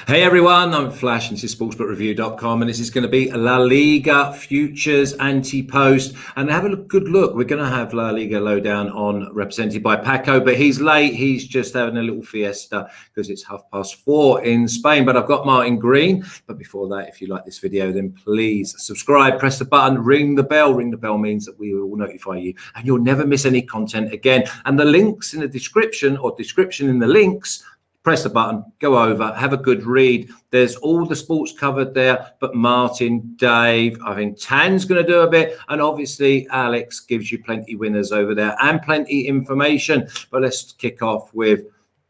Hey everyone, I'm Flash and this is sportsbookreview.com and this is going to be La Liga Futures Anti-Post, and have a good look. We're going to have La Liga Lowdown on, represented by Paco, but he's late. He's just having a little fiesta because it's 4:30 in Spain, but I've got Martin Green. But before that, if you like this video, then please subscribe, press the button, ring the bell. Ring the bell means that we will notify you and you'll never miss any content again. And the links in the description, or description in the links, press the button, go over, have a good read. There's all the sports covered there, but Martin, Dave, I think Tan's going to do a bit. And obviously, Alex gives you plenty winners over there and plenty information. But let's kick off with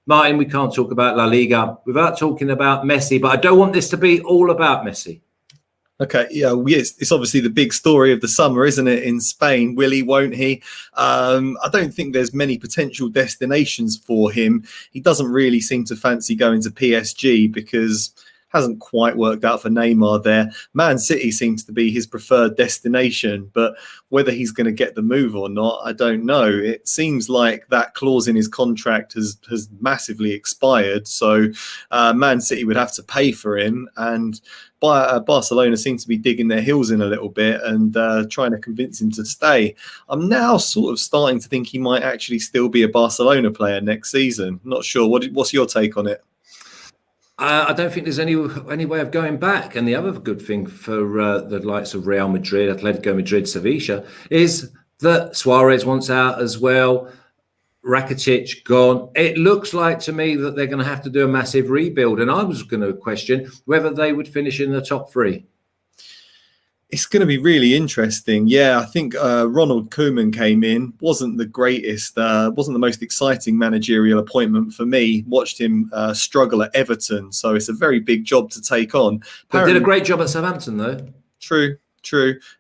Martin. We can't talk about La Liga without talking about Messi, but I don't want this to be all about Messi. Okay, yeah, it's obviously the big story of the summer, isn't it, in Spain? Will he, won't he? I don't think there's many potential destinations for him. He doesn't really seem to fancy going to PSG because hasn't quite worked out for Neymar there. Man City seems to be his preferred destination, but whether he's going to get the move or not, I don't know. It seems like that clause in his contract has massively expired, so Man City would have to pay for him, and Barcelona seem to be digging their heels in a little bit and trying to convince him to stay. I'm now sort of starting to think he might actually still be a Barcelona player next season. Not sure. What's your take on it? I don't think there's any way of going back. And the other good thing for the likes of Real Madrid, Atletico Madrid, Sevilla, is that Suarez wants out as well. Rakitic gone. It looks like to me that they're going to have to do a massive rebuild. And I was going to question whether they would finish in the top three. It's going to be really interesting. Yeah, I think Ronald Koeman came in. Wasn't the greatest, wasn't the most exciting managerial appointment for me. Watched him struggle at Everton. So it's a very big job to take on. But did a great job at Southampton, though. True.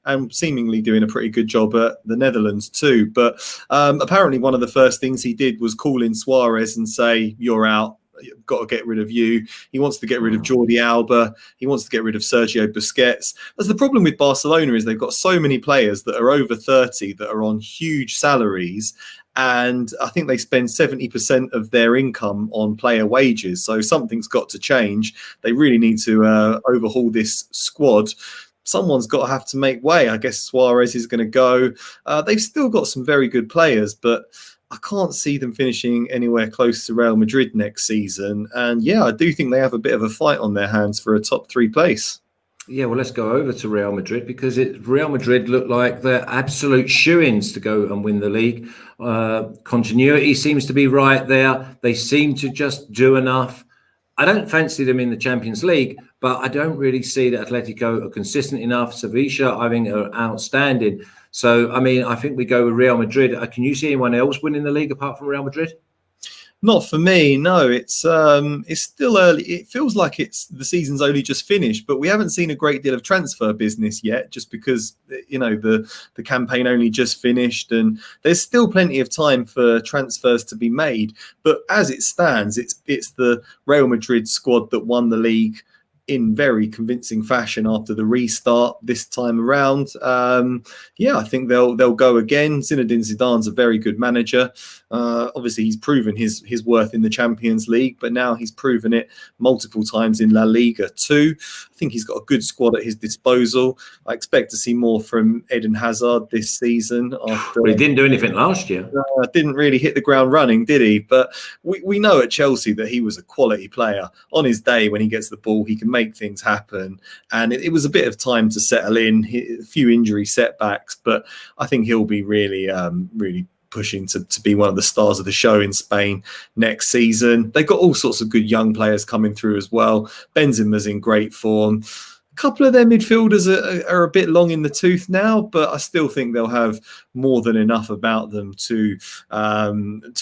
And seemingly doing a pretty good job at the Netherlands too. But apparently one of the first things he did was call in Suarez and say, "You're out. You've got to get rid of you." He wants to get rid of Jordi Alba. He wants to get rid of Sergio Busquets. That's the problem with Barcelona, is they've got so many players that are over 30 that are on huge salaries. And I think they spend 70% of their income on player wages. So something's got to change. They really need to overhaul this squad. Someone's got to have to make way. I guess Suarez is going to go. They've still got some very good players, but I can't see them finishing anywhere close to Real Madrid next season. And yeah, I do think they have a bit of a fight on their hands for a top 3 place. Yeah, well, let's go over to Real Madrid, because Real Madrid look like they're absolute shoo-ins to go and win the league. Continuity seems to be right there. They seem to just do enough. I don't fancy them in the Champions League, but I don't really see that Atletico are consistent enough. Sevilla, I think, are outstanding. So, I mean, I think we go with Real Madrid. Can you see anyone else winning the league apart from Real Madrid? Not for me, no. It's still early. It feels like the season's only just finished, but we haven't seen a great deal of transfer business yet, just because, you know, the campaign only just finished, and there's still plenty of time for transfers to be made. But as it stands, it's the Real Madrid squad that won the league in very convincing fashion after the restart this time around. Yeah, I think they'll go again. Zinedine Zidane's a very good manager. Obviously, he's proven his worth in the Champions League, but now he's proven it multiple times in La Liga too. I think he's got a good squad at his disposal. I expect to see more from Eden Hazard this season. After, well, he didn't do anything last year. Didn't really hit the ground running, did he? But we know at Chelsea that he was a quality player. On his day, when he gets the ball, he can make things happen. And it was a bit of time to settle in, a few injury setbacks, but I think he'll be really pushing to be one of the stars of the show in Spain next season. They've got all sorts of good young players coming through as well. Benzema's in great form. A couple of their midfielders are a bit long in the tooth now, but I still think they'll have more than enough about them to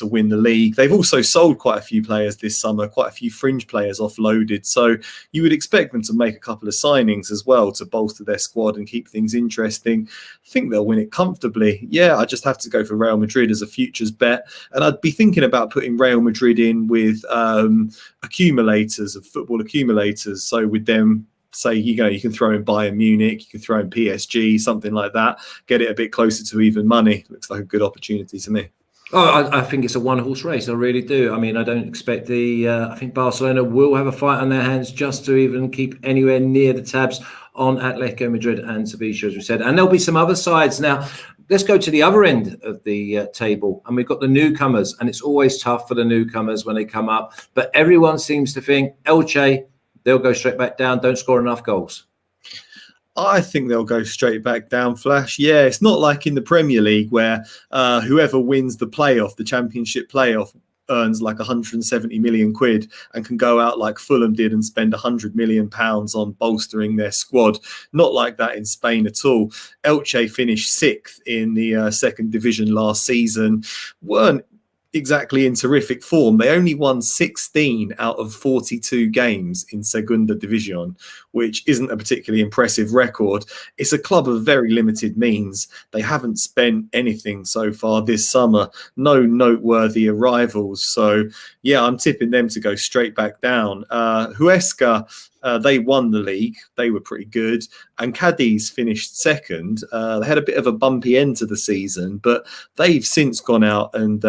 win the league. They've also sold quite a few players this summer, quite a few fringe players offloaded. So you would expect them to make a couple of signings as well to bolster their squad and keep things interesting. I think they'll win it comfortably. Yeah, I just have to go for Real Madrid as a futures bet. And I'd be thinking about putting Real Madrid in with accumulators, of football accumulators. So with them, say, you can throw in Bayern Munich, you can throw in PSG, something like that, get it a bit closer to even money. Looks like a good opportunity to me. Oh, I think it's a one-horse race. I really do. I mean, I don't expect I think Barcelona will have a fight on their hands just to even keep anywhere near the tabs on Atletico Madrid and Sevilla, as we said. And there'll be some other sides. Now, let's go to the other end of the table. And we've got the newcomers. And it's always tough for the newcomers when they come up. But everyone seems to think Elche, they'll go straight back down, don't score enough goals. I think they'll go straight back down, Flash. Yeah, it's not like in the Premier League where whoever wins the championship playoff, earns like 170 million quid and can go out like Fulham did and spend 100 million pounds on bolstering their squad. Not like that in Spain at all. Elche finished 6th in the second division last season. Weren't exactly in terrific form. They only won 16 out of 42 games in Segunda División, which isn't a particularly impressive record. It's a club of very limited means. They haven't spent anything so far this summer. No noteworthy arrivals. So, yeah, I'm tipping them to go straight back down. Huesca, they won the league. They were pretty good. And Cadiz finished 2nd. They had a bit of a bumpy end to the season, but they've since gone out and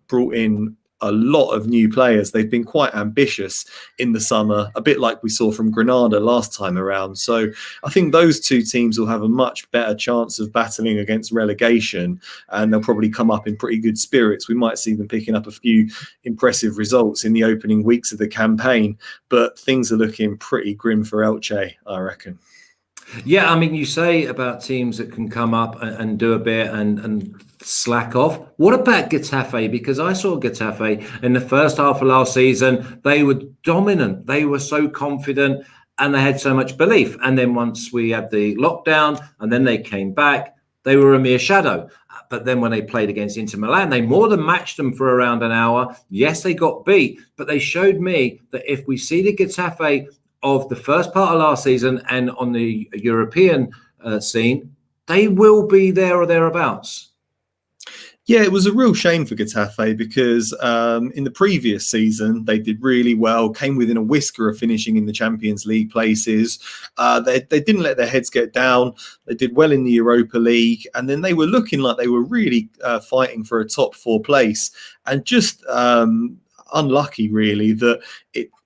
brought in a lot of new players. They've been quite ambitious in the summer, a bit like we saw from Granada last time around. So I think those two teams will have a much better chance of battling against relegation, and they'll probably come up in pretty good spirits. We might see them picking up a few impressive results in the opening weeks of the campaign, but things are looking pretty grim for Elche, I reckon. Yeah, I mean, you say about teams that can come up and do a bit and slack off. What about Getafe? Because I saw Getafe in the first half of last season. They were dominant. They were so confident and they had so much belief. And then once we had the lockdown and then they came back, they were a mere shadow. But then when they played against Inter Milan, they more than matched them for around an hour. Yes, they got beat, but they showed me that if we see the Getafe of the first part of last season and on the European scene, they will be there or thereabouts. Yeah, it was a real shame for Getafe because in the previous season, they did really well, came within a whisker of finishing in the Champions League places. They didn't let their heads get down. They did well in the Europa League. And then they were looking like they were really fighting for a top 4 place. And just unlucky, really, that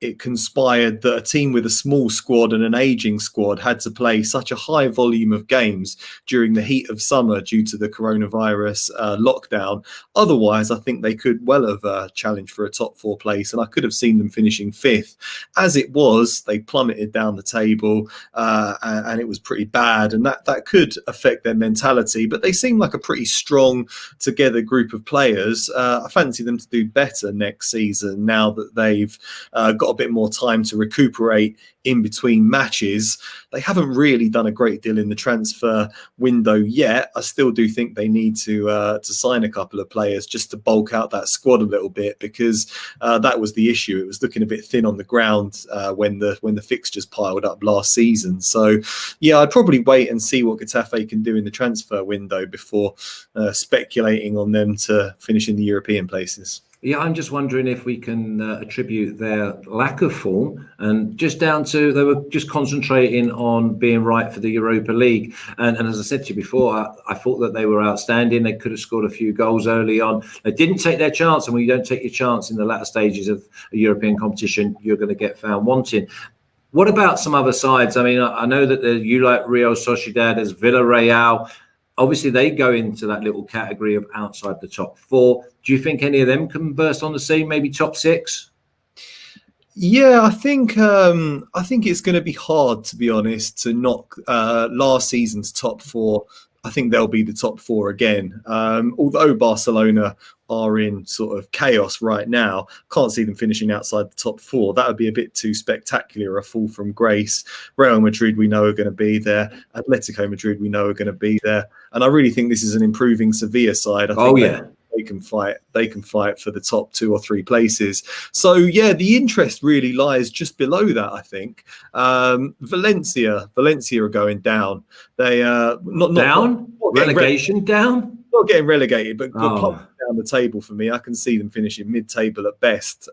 it conspired that a team with a small squad and an aging squad had to play such a high volume of games during the heat of summer due to the coronavirus lockdown. Otherwise, I think they could well have challenged for a top 4 place, and I could have seen them finishing 5th. As it was, they plummeted down the table, and it was pretty bad, and that could affect their mentality. But they seem like a pretty strong, together group of players. I fancy them to do better next season now that they've got a bit more time to recuperate in between matches. They haven't really done a great deal in the transfer window yet. I still do think they need to sign a couple of players just to bulk out that squad a little bit, because that was the issue. It was looking a bit thin on the ground when the fixtures piled up last season. So yeah, I'd probably wait and see what Getafe can do in the transfer window before speculating on them to finish in the European places. Yeah, I'm just wondering if we can attribute their lack of form and just down to they were just concentrating on being right for the Europa League. And as I said to you before, I thought that they were outstanding. They could have scored a few goals early on. They didn't take their chance. And when you don't take your chance in the latter stages of a European competition, you're going to get found wanting. What about some other sides? I mean, I know that you like Real Sociedad, there's Villarreal. Obviously, they go into that little category of outside the top 4. Do you think any of them can burst on the scene? Maybe top 6? Yeah, I think it's going to be hard, to be honest, to knock last season's top 4. I think they'll be the top 4 again. Although Barcelona are in sort of chaos right now, can't see them finishing outside the top 4. That would be a bit too spectacular, a fall from grace. Real Madrid, we know, are going to be there. Atletico Madrid, we know, are going to be there. And I really think this is an improving Sevilla side. I think they can fight. They can fight for the top 2 or 3 places. So yeah, the interest really lies just below that. I think Valencia are going down. They not down. relegation down? Not getting relegated, but Oh. down the table for me. I can see them finishing mid-table at best.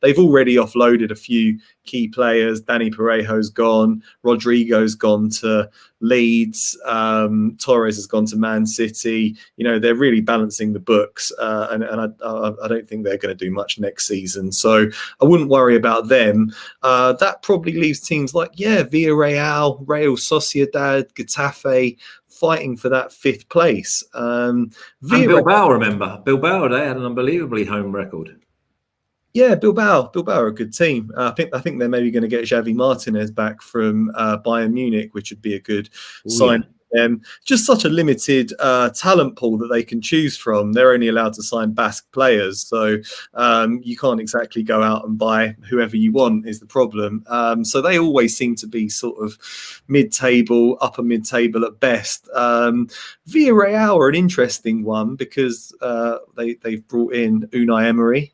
They've already offloaded a few key players. Danny Parejo's gone. Rodrigo's gone to Leeds. Torres has gone to Man City. They're really balancing the books, and I don't think they're going to do much next season. So I wouldn't worry about them. That probably leaves teams like Villarreal, Real Sociedad, Getafe fighting for that 5th place. And Bilbao, remember? Bilbao, they had an unbelievably home record. Yeah, Bilbao are a good team. I think they're maybe going to get Xavi Martinez back from Bayern Munich, which would be a good sign. Just such a limited talent pool that they can choose from. They're only allowed to sign Basque players, so you can't exactly go out and buy whoever you want is the problem. So they always seem to be sort of mid-table, upper mid-table at best. Villarreal are an interesting one because they've brought in Unai Emery.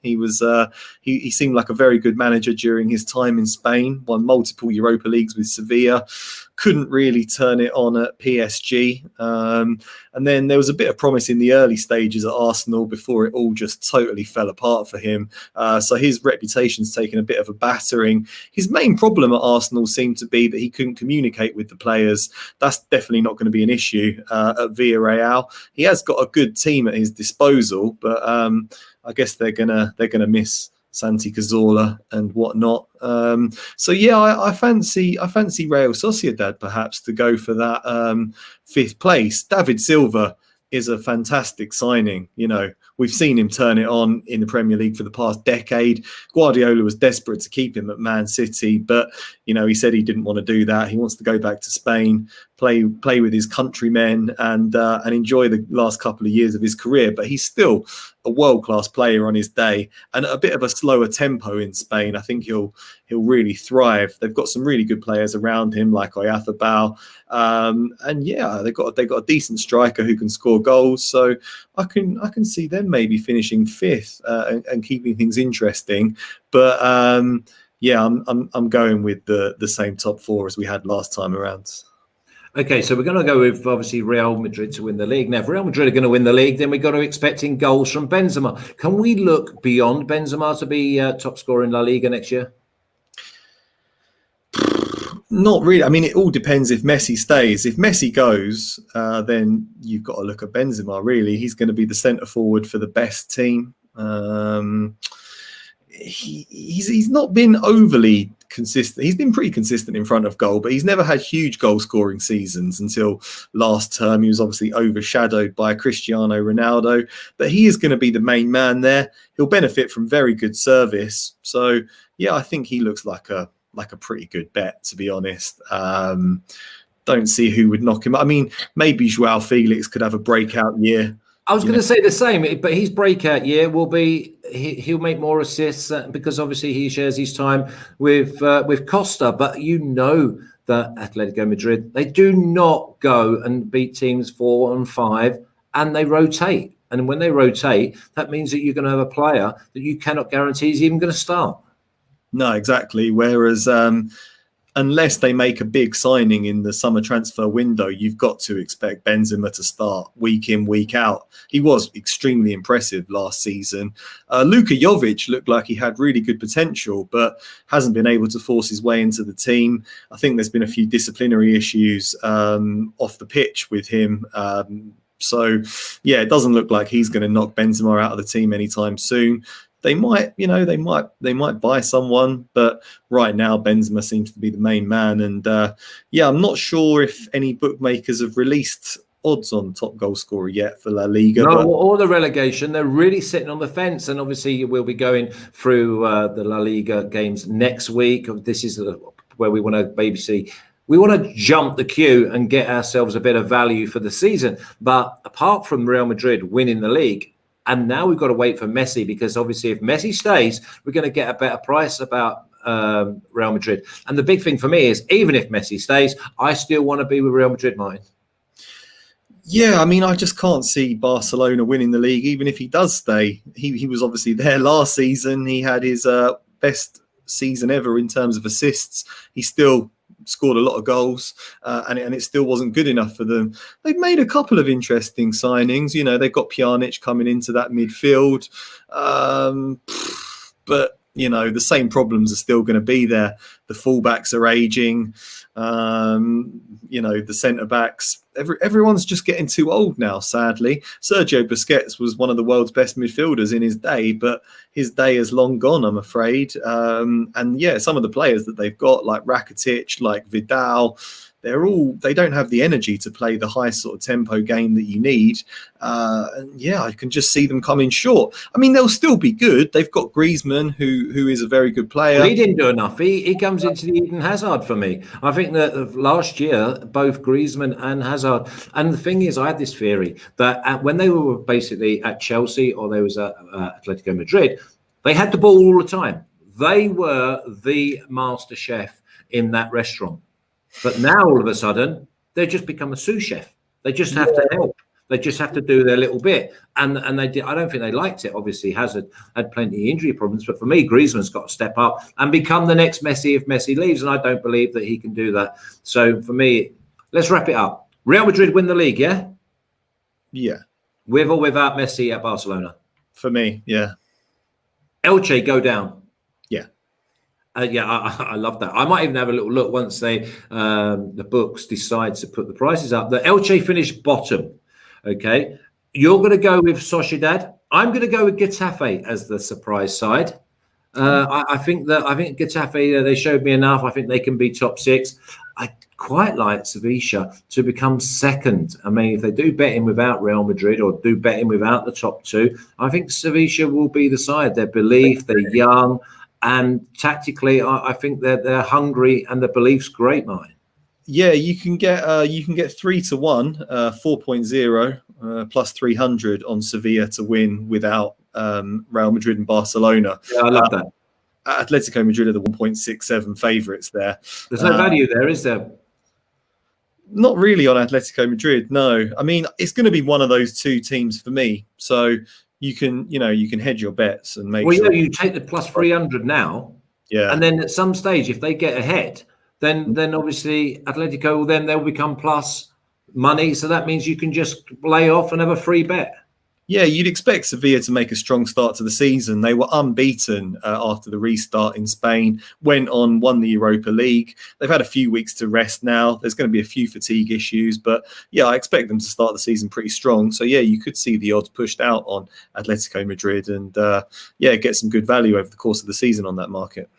He seemed like a very good manager during his time in Spain, won multiple Europa Leagues with Sevilla. Couldn't really turn it on at PSG. And then there was a bit of promise in the early stages at Arsenal before it all just totally fell apart for him. So his reputation's taken a bit of a battering. His main problem at Arsenal seemed to be that he couldn't communicate with the players. That's definitely not going to be an issue at Villarreal. He has got a good team at his disposal, but I guess they're gonna miss Santi Cazorla and whatnot. So I fancy Real Sociedad perhaps to go for that 5th place. David Silva is a fantastic signing. We've seen him turn it on in the Premier League for the past decade. Guardiola was desperate to keep him at Man City, but he said he didn't want to do that. He wants to go back to Spain, play with his countrymen, and enjoy the last couple of years of his career. But he's still a world-class player on his day, and at a bit of a slower tempo in Spain. I think he'll really thrive. They've got some really good players around him, like Oyarzabal, and they've got a decent striker who can score goals. So I can see them maybe finishing 5th and keeping things interesting. But I'm going with the same top 4 as we had last time around. Okay, so we're going to go with obviously Real Madrid to win the league. Now, if Real Madrid are going to win the league, then we've got to expecting goals from Benzema. Can we look beyond Benzema to be top scorer in La Liga next year? Not really. I mean, it all depends if Messi stays. If Messi goes, then you've got to look at Benzema, really. He's going to be the centre forward for the best team. He's not been overly consistent. He's been pretty consistent in front of goal, but he's never had huge goal scoring seasons until last term. He was obviously overshadowed by Cristiano Ronaldo, but he is going to be the main man there. He'll benefit from very good service. So I think he looks like a pretty good bet, to be honest. Don't see who would knock him. I mean, maybe Joao Felix could have a breakout year. I was going to say the same, but his breakout year will be he'll make more assists because obviously he shares his time with Costa. But that Atletico Madrid, they do not go and beat teams 4-on-5, and they rotate. And when they rotate, that means that you're going to have a player that you cannot guarantee is even going to start. No, exactly. Whereas unless they make a big signing in the summer transfer window, you've got to expect Benzema to start week in, week out. He was extremely impressive last season. Luka Jovic looked like he had really good potential, but hasn't been able to force his way into the team. I think there's been a few disciplinary issues off the pitch with him. So, it doesn't look like he's going to knock Benzema out of the team anytime soon. They might buy someone, but right now Benzema seems to be the main man. And I'm not sure if any bookmakers have released odds on top goal scorer yet for La Liga. No, or the relegation. They're really sitting on the fence, and obviously we'll be going through the La Liga games next week. This is where we want to we want to jump the queue and get ourselves a bit of value for the season. But apart from Real Madrid winning the league, and now we've got to wait for Messi, because obviously if Messi stays, we're going to get a better price about Real Madrid. And the big thing for me is, even if Messi stays, I still want to be with Real Madrid, Martin. Yeah, I mean, I just can't see Barcelona winning the league, even if he does stay. He was obviously there last season. He had his best season ever in terms of assists. He still scored a lot of goals, and it still wasn't good enough for them. They've made a couple of interesting signings. You know, they've got Pjanic coming into that midfield, but you know, the same problems are still going to be there. The fullbacks are aging. You know, the centre backs. Everyone's just getting too old now, sadly. Sergio Busquets was one of the world's best midfielders in his day, but his day is long gone, I'm afraid. And yeah, some of the players that they've got, like Rakitic, like Vidal, they don't have the energy to play the high sort of tempo game that you need. And yeah, I can just see them coming short. I mean, they'll still be good. They've got Griezmann, who is a very good player. Well, he didn't do enough. He comes into the Eden Hazard for me. I think that last year, both Griezmann and Hazard. And the thing is, I had this theory that when they were basically at Chelsea or they was at Atletico Madrid, they had the ball all the time. They were the master chef in that restaurant. But now all of a sudden, they've just become a sous chef. They just have to help. They just have to do their little bit. And they did. I don't think they liked it. Obviously, Hazard had plenty of injury problems. But for me, Griezmann's got to step up and become the next Messi if Messi leaves. And I don't believe that he can do that. So for me, let's wrap it up. Real Madrid win the league, yeah? Yeah. With or without Messi at Barcelona? For me, yeah. Elche go down. Yeah. I love that. I might even have a little look once the books decide to put the prices up. The Elche finished bottom. Okay, you're going to go with Sociedad. I'm going to go with Getafe as the surprise side. I think Getafe, they showed me enough. I think they can be top six. I quite like Sevilla to become second. I mean, if they do betting without Real Madrid or do betting without the top two, I think Sevilla will be the side. Their belief, they're young. And tactically, I think they're hungry and the belief's great, Martin. Yeah, you can get 3-1, 4.0 plus 300 on Sevilla to win without Real Madrid and Barcelona. Yeah, I love that. Atletico Madrid are the 1.67 favourites there. There's no value there, is there? Not really on Atletico Madrid, no. I mean, it's going to be one of those two teams for me. So you can hedge your bets and make sure. Well, you take the plus 300 now. Yeah. And then at some stage, if they get ahead, then obviously Atletico, then they'll become plus money. So that means you can just lay off and have a free bet. Yeah, you'd expect Sevilla to make a strong start to the season. They were unbeaten after the restart in Spain, went on, won the Europa League. They've had a few weeks to rest now. There's going to be a few fatigue issues, but yeah, I expect them to start the season pretty strong. So yeah, you could see the odds pushed out on Atletico Madrid and get some good value over the course of the season on that market.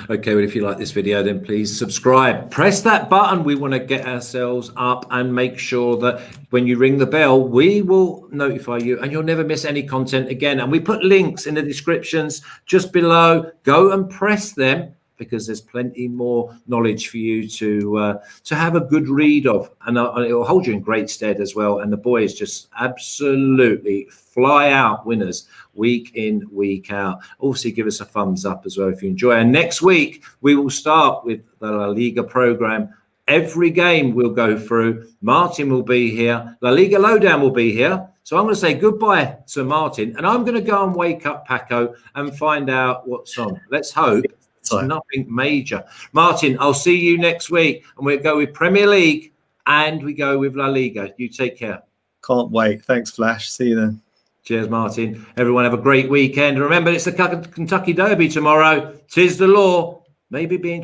Okay, well, if you like this video, then please subscribe. Press that button. We want to get ourselves up and make sure that when you ring the bell, we will notify you and you'll never miss any content again. And we put links in the descriptions just below. Go and press them because there's plenty more knowledge for you to have a good read of. And it will hold you in great stead as well. And the boys just absolutely fly out winners week in, week out. Also, give us a thumbs up as well if you enjoy. And next week, we will start with the La Liga program. Every game we'll go through. Martin will be here. La Liga Lowdown will be here. So I'm going to say goodbye to Martin. And I'm going to go and wake up Paco and find out what's on. Let's hope it's nothing major. Martin, I'll see you next week. And we'll go with Premier League and we go with La Liga. You take care. Can't wait. Thanks, Flash. See you then. Cheers, Martin. Everyone have a great weekend. Remember, it's the Kentucky Derby tomorrow. 'Tis the law. Maybe being changed.